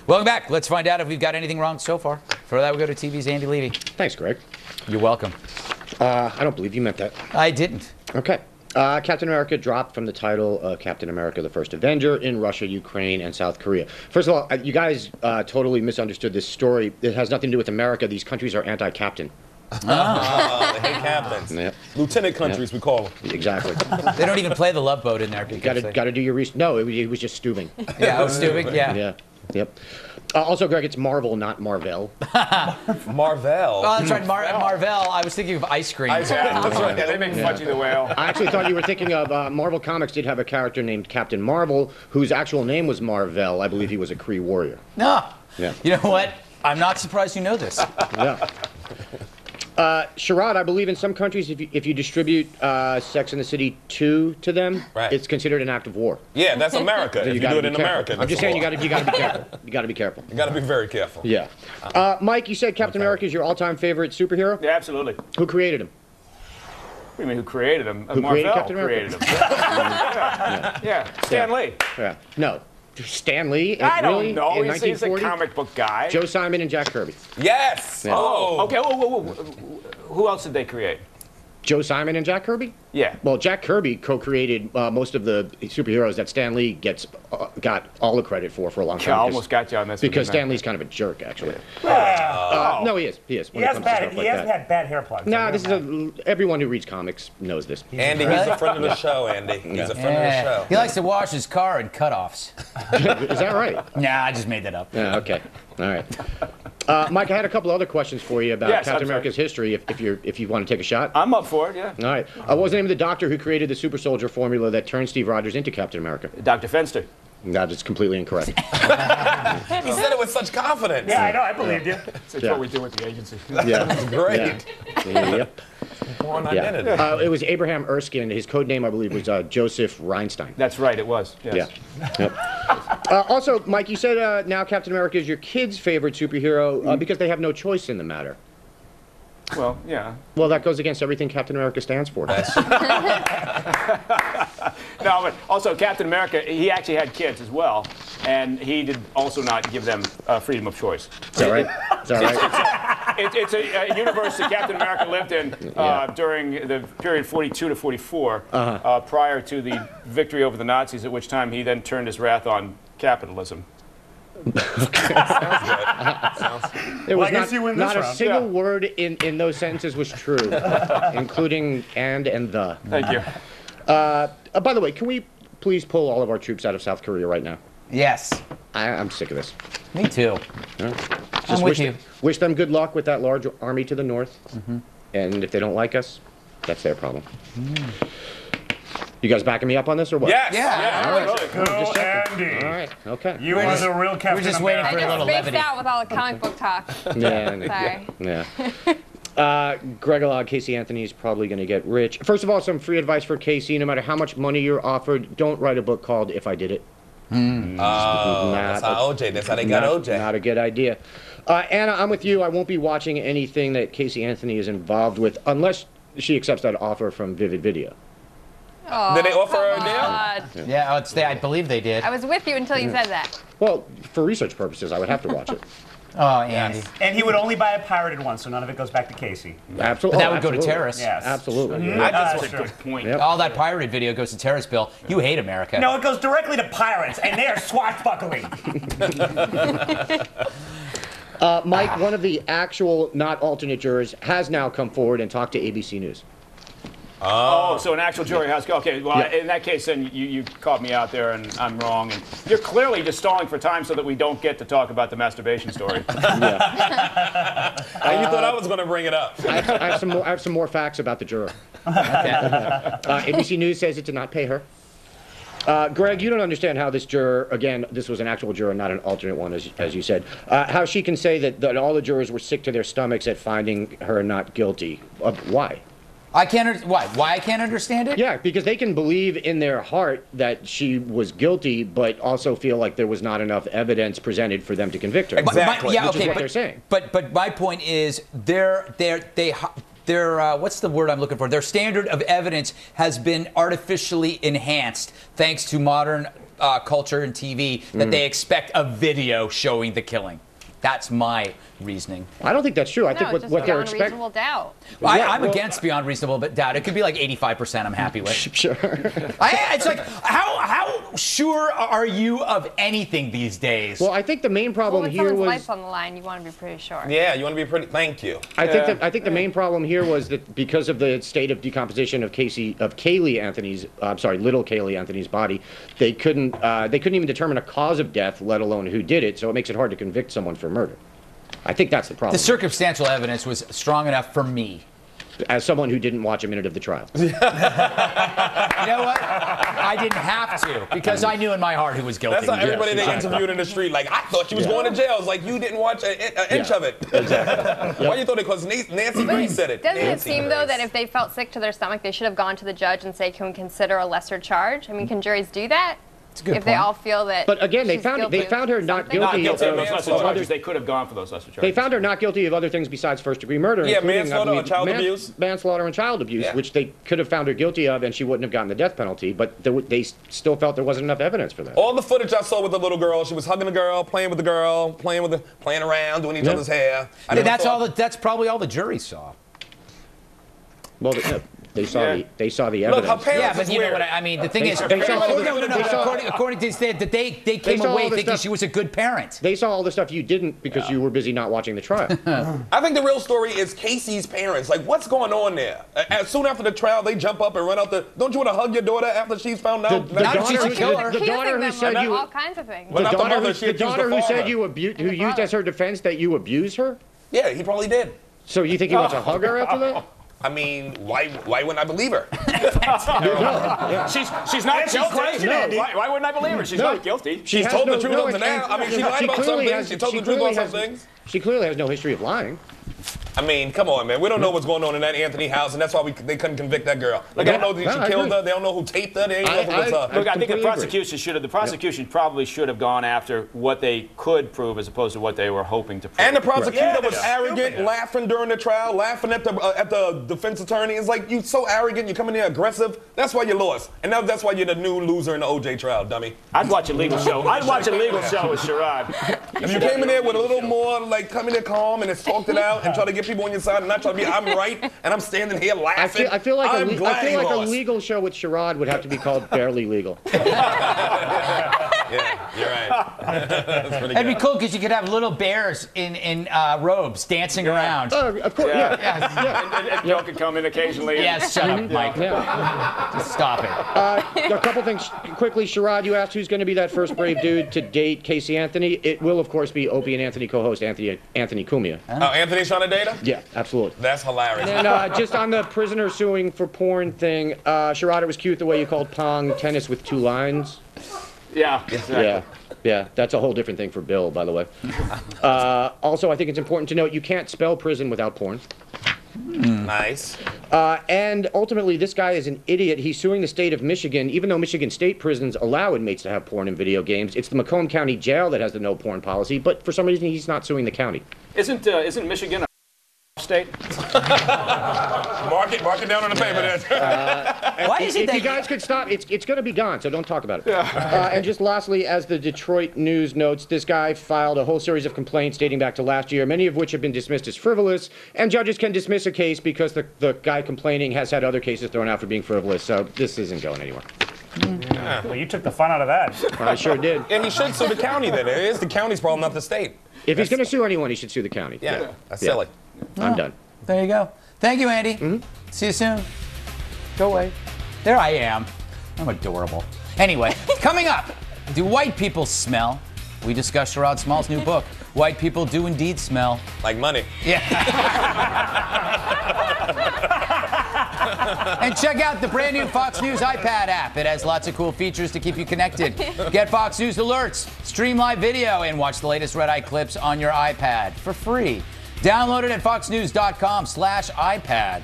Welcome back. Let's find out if we've got anything wrong so far. For that, we go to TV's Andy Levy. Thanks, Greg. You're welcome. I don't believe you meant that. I didn't. Okay. Captain America dropped from the title of Captain America the First Avenger in Russia, Ukraine, and South Korea. First of all, you guys totally misunderstood this story. It has nothing to do with America. These countries are anti-captain. Oh, they hate captains. Yep. Lieutenant countries, we call them. Exactly. They don't even play the Love Boat in there. You got to do your research. No, it was just stupid. Yeah, I was stupid. Yeah. Yeah. Yep. Also, Greg, it's Marvel, not Marvel. Marvel. Oh, that's right, Marvel. I was thinking of ice cream. That's right. Yeah, they make Fudgy the Whale. I actually thought you were thinking of Marvel Comics did have a character named Captain Marvel, whose actual name was Marvel. I believe he was a Kree warrior. No. Yeah. You know what? I'm not surprised you know this. Yeah. Sherrod, I believe in some countries, if you distribute Sex and the City 2 to them, right, it's considered an act of war. Yeah, that's America. If you do it in America, I'm just saying you got to be careful. You got to be careful. You got to be very careful. Yeah. Mike, you said Captain America is your all-time favorite superhero? Yeah, absolutely. Who created him? What do you mean, who created him? Who created Captain created America? him. Yeah, Stan Lee. Yeah. No. Stan Lee? I don't really? know. In He's a comic book guy. Joe Simon and Jack Kirby. Yes. Yeah. Oh. Okay. Who else did they create? Joe Simon and Jack Kirby? Yeah. Well, Jack Kirby co-created most of the superheroes that Stan Lee got all the credit for a long time. I almost got you on this. Because Stan Lee's kind of a jerk, actually. Oh. No, he is. He is. He hasn't had bad hair plugs. Nah, everyone who reads comics knows this. Andy, he's a friend of the show, Andy. He's a friend of the show. He likes to wash his car in cutoffs. Is that right? Nah, I just made that up. Yeah, okay. All right. Mike, I had a couple other questions for you about Captain America's history, if you want to take a shot. I'm up for it, yeah. All right. What was the name of the doctor who created the super soldier formula that turned Steve Rogers into Captain America? Dr. Fenster. That is completely incorrect. He said it with such confidence. Yeah, I know. I believed you. That's what we do with the agency. Yeah. That's great. Yeah. Yep. Born identity. It was Abraham Erskine. His code name, I believe, was Joseph Reinstein. That's right, it was. Yes. Yeah. Yep. Also, Mike, you said now Captain America is your kid's favorite superhero because they have no choice in the matter. Well, yeah. Well, that goes against everything Captain America stands for. No, but also Captain America, he actually had kids as well, and he did also not give them freedom of choice. Is that right? Is that right? It's a universe that Captain America lived in during the period 42 to 44, prior to the victory over the Nazis, at which time he then turned his wrath on capitalism. There was not a single word in those sentences was true, including and the. Thank you. By the way, can we please pull all of our troops out of South Korea right now? Yes. I'm sick of this. Me too. Just wish them good luck with that large army to the north. And if they don't like us, that's their problem. You guys backing me up on this or what? Yes. Yeah. All right. Go, Andy. All right. Okay. You are the real Captain We're just waiting America. for a little spaced levity. out with all the comic book talk. Yeah. Sorry. Yeah. Greg, Casey Anthony is probably going to get rich. First of all, some free advice for Casey. No matter how much money you're offered, don't write a book called If I Did It. That's how OJ. That's how they got OJ. Not a good idea. Anna, I'm with you. I won't be watching anything that Casey Anthony is involved with unless she accepts that offer from Vivid Video. Oh, Did they offer her a deal? deal? Yeah, I believe they did. I was with you until you said that. Well, for research purposes, I would have to watch it. Oh, Andy. And he would only buy a pirated one, so none of it goes back to Casey. Absolutely. But that would go to terrorists. Yes. Absolutely. That's a good point. Yep. All that pirated video goes to terrorists, Bill. You hate America. No, it goes directly to pirates, and they're swashbuckling. Mike, one of the actual, not alternate jurors, has now come forward and talked to ABC News. Oh, so an actual jury house. Okay, well, in that case, then you caught me out there, and I'm wrong. And you're clearly just stalling for time so that we don't get to talk about the masturbation story. You thought I was going to bring it up. I have some more facts about the juror. ABC News says it did not pay her. Greg, you don't understand how this juror, again, this was an actual juror, not an alternate one, as you said, how she can say that all the jurors were sick to their stomachs at finding her not guilty. Why? I can't. Why I can't understand it? Yeah, because they can believe in their heart that she was guilty, but also feel like there was not enough evidence presented for them to convict her. Exactly. Yeah, which okay, is what they're saying. But my point is, their what's the word I'm looking for? Their standard of evidence has been artificially enhanced thanks to modern culture and TV that they expect a video showing the killing. That's my reasoning. I don't think that's true. I No, think it's just what they're beyond expecting. reasonable doubt. I'm against beyond reasonable doubt. It could be like 85% I'm happy with. Sure. It's like, how sure are you of anything these days? Well, I think the main Well, problem when here someone's was. life's on the line, you want to be pretty sure. Yeah, you want to be pretty. Thank you. I think the main problem here was that because of the state of decomposition of Kaylee Anthony's, little Kaylee Anthony's body, they couldn't even determine a cause of death, let alone who did it. So it makes it hard to convict someone for murder. I think that's the problem. The circumstantial evidence was strong enough for me. As someone who didn't watch a minute of the trial. You know what? I didn't have to because I knew in my heart who was guilty. That's how everybody they exactly. interviewed in the street, like, I thought she was going to jail. It's like, you didn't watch an inch of it. Exactly. Why you thought it? Because Nancy Grace said it. Doesn't it Nancy seem, though, Grace. that if they felt sick to their stomach, they should have gone to the judge and say, can we consider a lesser charge? I mean, can juries do that? It's a good If they point. all feel that But again, they she's found guilty her of not something? Not guilty guilty of of those lesser other- charges. They could have gone for those lesser charges. They found her not guilty of other things besides first-degree murder, Yeah, including, manslaughter I believe, or child abuse. manslaughter and child abuse, Yeah. which they could have found her guilty of, and she wouldn't have gotten the death penalty. But they still felt there wasn't enough evidence for that. All the footage I saw with the little girl, she was hugging the girl, playing with the girl, playing around, doing each Yeah. other's hair. I Yeah, never that's probably all the jury saw. Well, they saw Yeah. the Look, evidence. her parents Yeah, but is you know weird. what I mean. The thing is, they saw all the- no. they saw- According to that, they came saw all away the thinking stuff- she was a good parent. They saw all the stuff you didn't because you were busy not watching the trial. I think the real story is Casey's parents. Like, what's going on there? As soon after the trial, they jump up and run out the. Don't you want to hug your daughter after she's found out? The Not if she's a daughter, killer. the daughter Accusing who them said of you, all kinds of things. But the not the daughter, mother, who, she the accused daughter the who said father. you who used as her defense that you abuse her. Yeah, he probably did. So you think he wants to hug her after that? I mean, why wouldn't I believe her? She's not Answer guilty. question, Andy. Why wouldn't I believe her? She's not guilty. She's has told no- the truth no, up to now. I mean, she and lied about some clearly things. has- She told the truth clearly about some has- things. She clearly has no history of lying. I mean, come on, man. We don't know what's going on in that Anthony house, and that's why they couldn't convict that girl. Like, they don't know that No, she I killed agree. her. They don't know who taped her. They ain't know what's I- up. Look, I think the completely prosecution agree. The prosecution probably should have gone after what they could prove as opposed to what they were hoping to prove. And the prosecutor Yeah, was they're arrogant, stupid. laughing during the trial, laughing at the defense attorney. It's like, you so arrogant, you come in there aggressive. That's why you lost. And now that's why you're the new loser in the OJ trial, dummy. I'd watch a legal show. I'd watch a legal show with Sherrod. If you came in there with a little more, like, come in there calm and just talked it out and try to get people on your side and not try to be, I'm right, and I'm standing here laughing. I feel like I'm glad he a lost. legal show with Sherrod would have to be called Barely Legal. Yeah, you're right. That's pretty It'd be good. cool because you could have little bears in robes dancing around. Of course, And Joe could come in occasionally. Yes, shut up, Mike. yeah. Just stop it. A couple things quickly. Sherrod, you asked who's going to be that first brave dude to date Casey Anthony. It will, of course, be Opie and Anthony co-host Anthony Cumia. Oh, Anthony's trying to date her? Yeah, absolutely. That's hilarious. And just on the prisoner suing for porn thing, Sherrod, it was cute the way you called Pong tennis with two lines. Yeah, exactly. Yeah, that's a whole different thing for Bill, by the way. Also, I think it's important to note you can't spell prison without porn. Nice. And ultimately, this guy is an idiot. He's suing the state of Michigan, even though Michigan state prisons allow inmates to have porn in video games. It's the Macomb County Jail that has the no porn policy, but for some reason, he's not suing the county. Isn't Michigan a state? Mark it down on the paper there. Why is it If you that guys could stop, it's going to be gone, so don't talk about it. And just lastly, as the Detroit News notes, this guy filed a whole series of complaints dating back to last year, many of which have been dismissed as frivolous, and judges can dismiss a case because the guy complaining has had other cases thrown out for being frivolous, so this isn't going anywhere. Well, you took the fun out of that. I sure did. And he should sue the county then. It is the county's problem, not the state. If he's going to sue anyone, he should sue the county. Yeah, that's Yeah. silly. I'm done. There you go. Thank you, Andy. See you soon. Go away. There I am. I'm adorable. Anyway, coming up, do white people smell? We discuss Sherrod Small's new book. White people do indeed smell. Like money. And check out the brand new Fox News iPad app. It has lots of cool features to keep you connected. Get Fox News alerts, stream live video, and watch the latest Red Eye clips on your iPad for free. Download it at foxnews.com/iPad.